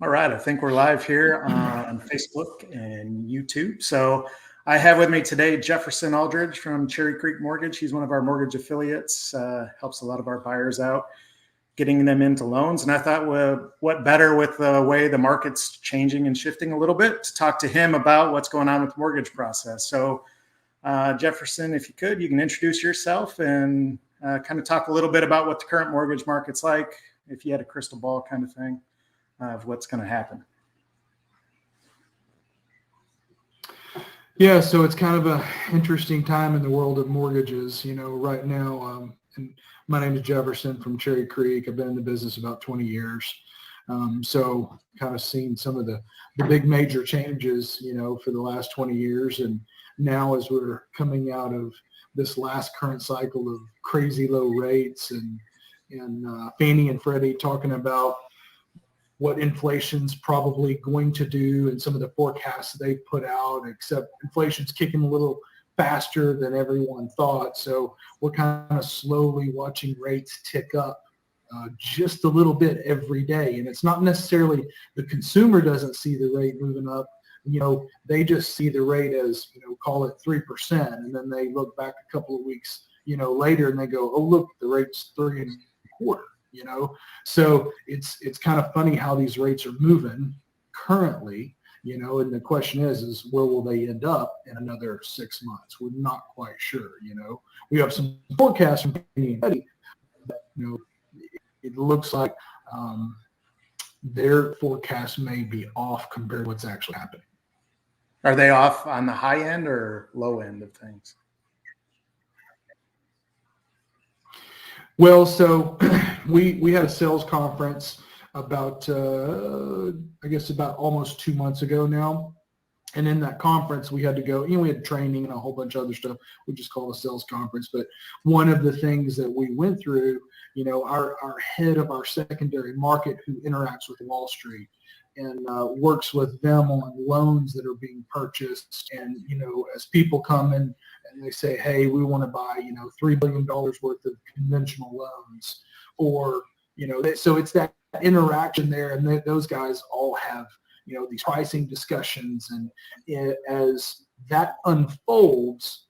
All right, I think we're live here on Facebook and YouTube. So I have with me today Jefferson Aldredge from Cherry Creek Mortgage. He's one of our mortgage affiliates, helps a lot of our buyers out, getting them into loans. And I thought, well, what better with the way the market's changing and shifting a little bit to talk to him about what's going on with the mortgage process. So Jefferson, if you could, you can introduce yourself and kind of talk a little bit about what the current mortgage market's like, if you had a crystal ball kind of thing. Of what's going to happen. Yeah, so it's kind of an interesting time in the world of mortgages. You know, right now, and my name is Jefferson from Cherry Creek. I've been in the business about 20 years. So kind of seen some of the big major changes, you know, for the last 20 years. And now as we're coming out of this last current cycle of crazy low rates and Fannie and Freddie talking about what inflation's probably going to do and some of the forecasts they put out, except inflation's kicking a little faster than everyone thought. So we're kind of slowly watching rates tick up just a little bit every day. And it's not necessarily the consumer doesn't see the rate moving up. You know, they just see the rate as, you know, call it 3%. And then they look back a couple of weeks, you know, later and they go, oh, look, the rate's 3.25%. You know, so it's kind of funny how these rates are moving currently, you know, and the question is where will they end up in another 6 months? We're not quite sure, you know. We have some forecasts from Fannie and Freddie, but, you know, it looks like their forecast may be off compared to what's actually happening. Are they off on the high end or low end of things? Well, so we had a sales conference about, I guess about almost 2 months ago now. And in that conference, we had to go, you know, we had training and a whole bunch of other stuff. We just call it a sales conference. But one of the things that we went through, you know, our head of our secondary market who interacts with Wall Street and works with them on loans that are being purchased. And, you know, as people come in and they say, hey, we want to buy, you know, $3 billion worth of conventional loans, or, you know, so it's that interaction there. And those guys all have, you know, these pricing discussions. And as that unfolds,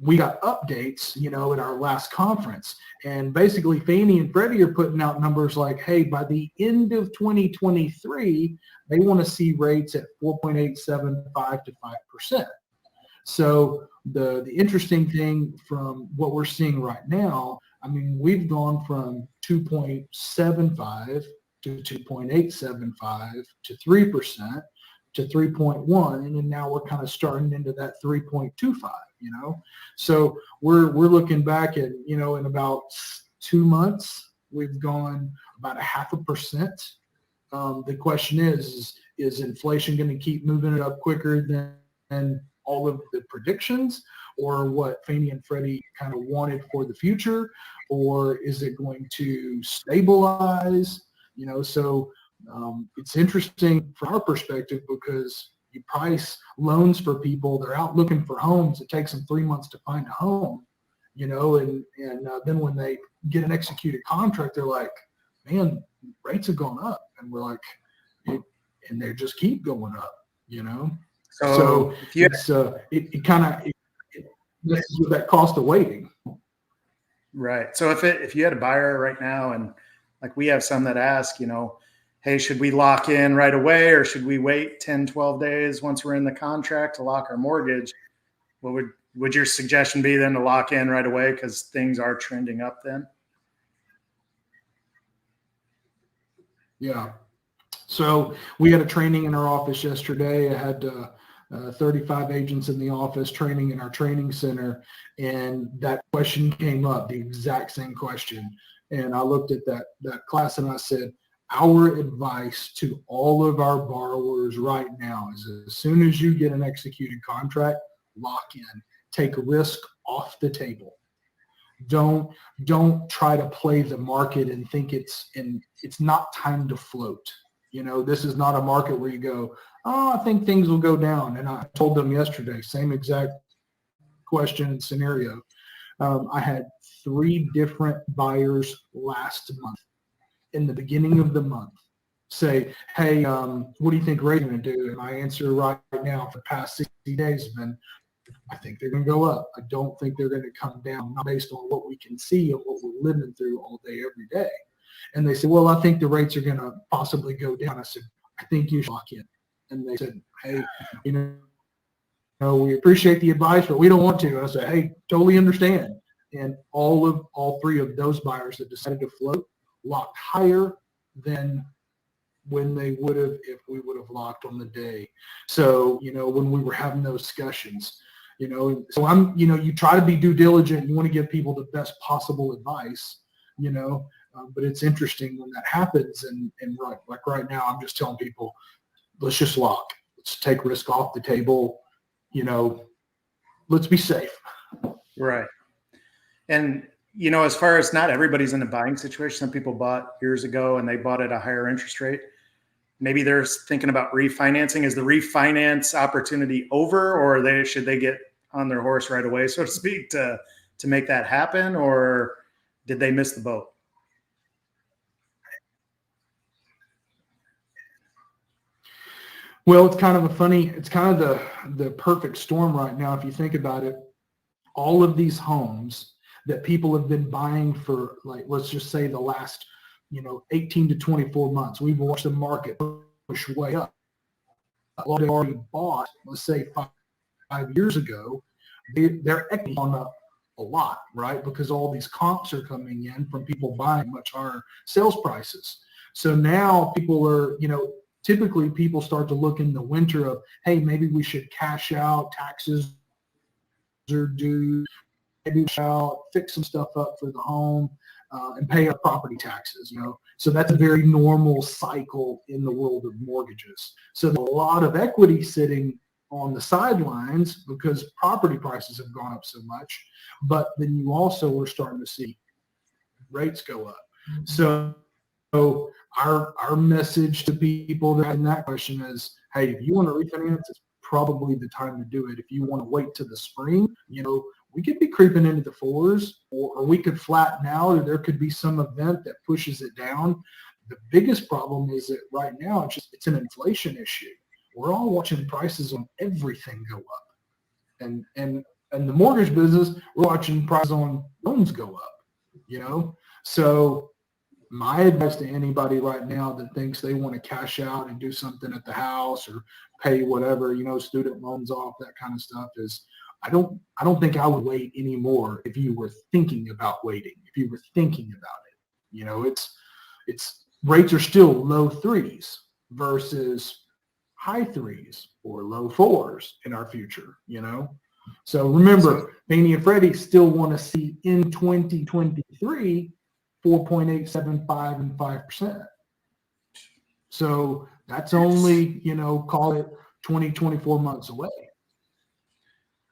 we got updates, you know, at our last conference. And basically Fannie and Freddie are putting out numbers like, hey, by the end of 2023, they want to see rates at 4.875 to 5%. So the interesting thing from what we're seeing right now, I mean, we've gone from 2.75 to 2.875 to 3% to 3.1, and then now we're kind of starting into that 3.25, you know. So we're looking back at, you know, in about 2 months, we've gone about 0.5%. The question is inflation going to keep moving it up quicker than all of the predictions, or what Fannie and Freddie kind of wanted for the future, or is it going to stabilize? You know, so it's interesting from our perspective because you price loans for people. They're out looking for homes. It takes them 3 months to find a home, you know, and then when they get an executed contract, they're like, man, rates have gone up. And we're like, and they just keep going up, you know. So it kind of messes with that cost of waiting. Right. So if you had a buyer right now, and like we have some that ask, you know, hey, should we lock in right away or should we wait 10, 12 days once we're in the contract to lock our mortgage? What would your suggestion be then to lock in right away because things are trending up then? Yeah. So we had a training in our office yesterday. I had 35 agents in the office training in our training center, and that question came up, the exact same question. And I looked at that class and I said, our advice to all of our borrowers right now is as soon as you get an executed contract, lock in, take risk off the table. Don't try to play the market and think it's not time to float. You know, this is not a market where you go, oh, I think things will go down. And I told them yesterday, same exact question and scenario. I had 3 different buyers last month in the beginning of the month say, hey, what do you think rates are going to do? And my answer right now for the past 60 days has been, I think they're going to go up. I don't think they're going to come down, not based on what we can see and what we're living through all day, every day. And they said, well, I think the rates are going to possibly go down. I said, I think you should lock in. And they said, hey, we appreciate the advice, but we don't want to. And I said, hey, totally understand. And all three of those buyers that decided to float locked higher than when they would have if we would have locked on the day. So, when we were having those discussions, so you try to be due diligent. You want to give people the best possible advice, but it's interesting when that happens. And right now, I'm just telling people, let's just lock. Let's take risk off the table. Let's be safe. Right. And, as far as not everybody's in a buying situation, some people bought years ago and they bought at a higher interest rate. Maybe they're thinking about refinancing. Is the refinance opportunity over, or should they get on their horse right away, so to speak, to make that happen, or did they miss the boat? Well, it's kind of the perfect storm right now. If you think about it, all of these homes that people have been buying for, like, let's just say the last, 18 to 24 months, we've watched the market push way up. A lot of already bought, let's say 5 years ago, their equity gone up a lot, right? Because all these comps are coming in from people buying much higher sales prices. So now people are, typically people start to look in the winter of, hey, maybe we should cash out, taxes are due, maybe fix some stuff up for the home, and pay our property taxes, So that's a very normal cycle in the world of mortgages. So there's a lot of equity sitting on the sidelines because property prices have gone up so much. But then you also are starting to see rates go up. So our message to people that in that question is, hey, if you want to refinance, it's probably the time to do it. If you want to wait till the spring, we could be creeping into the fours, or we could flatten out, or there could be some event that pushes it down. The biggest problem is that right now it's an inflation issue. We're all watching prices on everything go up. And the mortgage business, we're watching prices on loans go up, So my advice to anybody right now that thinks they want to cash out and do something at the house or pay whatever, student loans off, that kind of stuff, is I don't think I would wait anymore if you were thinking about waiting, if you were thinking about it. It's rates are still low threes versus high threes or low fours in our future, So remember, Fannie and Freddie still want to see in 2023 4.875 and 5%. So that's only, call it 20, 24 months away.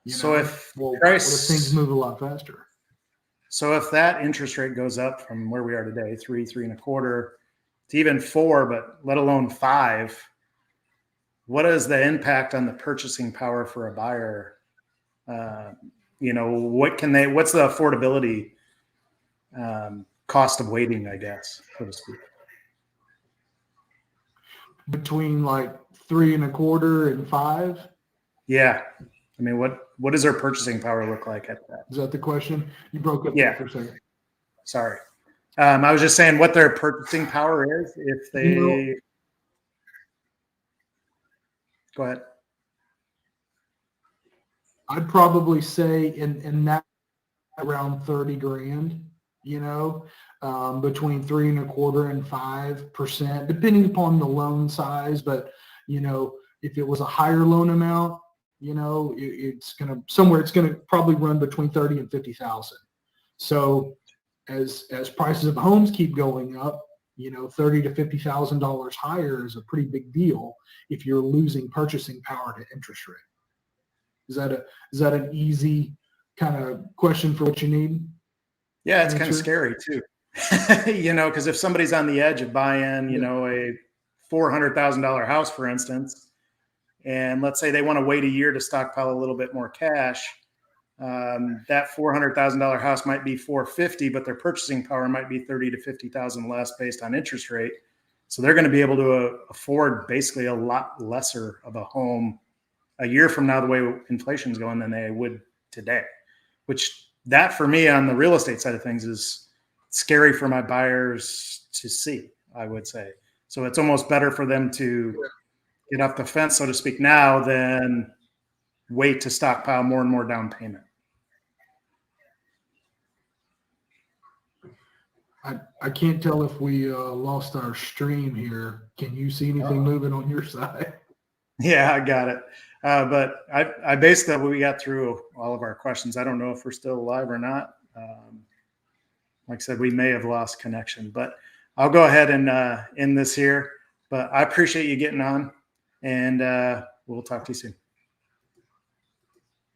So if what if things move a lot faster? So if that interest rate goes up from where we are today, 3.25 to even 4, but let alone 5, what is the impact on the purchasing power for a buyer? What's the affordability cost of waiting, I guess, so to speak? Between like 3.25 and 5? Yeah. I mean, what does their purchasing power look like at that? Is that the question? You broke up Yeah. for a second. Sorry. I was just saying what their purchasing power is if they go ahead. I'd probably say in that around 30 grand, between 3.25 and 5%, depending upon the loan size. But, if it was a higher loan amount, it's going to probably run between 30 and 50,000. So as prices of homes keep going up, $30,000 to $50,000 higher is a pretty big deal if you're losing purchasing power to interest rate. Is that an easy kind of question for what you need? Yeah, it's kind of scary too. Because if somebody's on the edge of buying, a $400,000 house, for instance, and let's say they want to wait a year to stockpile a little bit more cash, that $400,000 house might be $450,000, but their purchasing power might be $30,000 to $50,000 less based on interest rate. So they're going to be able to afford basically a lot lesser of a home a year from now, the way inflation's going, than they would today, which that for me on the real estate side of things is scary for my buyers to see, I would say. So it's almost better for them to get off the fence, so to speak, now than wait to stockpile more and more down payment. I can't tell if we lost our stream here. Can you see anything moving on your side? Yeah, I got it. But I basically, we got through all of our questions. I don't know if we're still alive or not. Like I said, we may have lost connection, but I'll go ahead and end this here. But I appreciate you getting on, and we'll talk to you soon.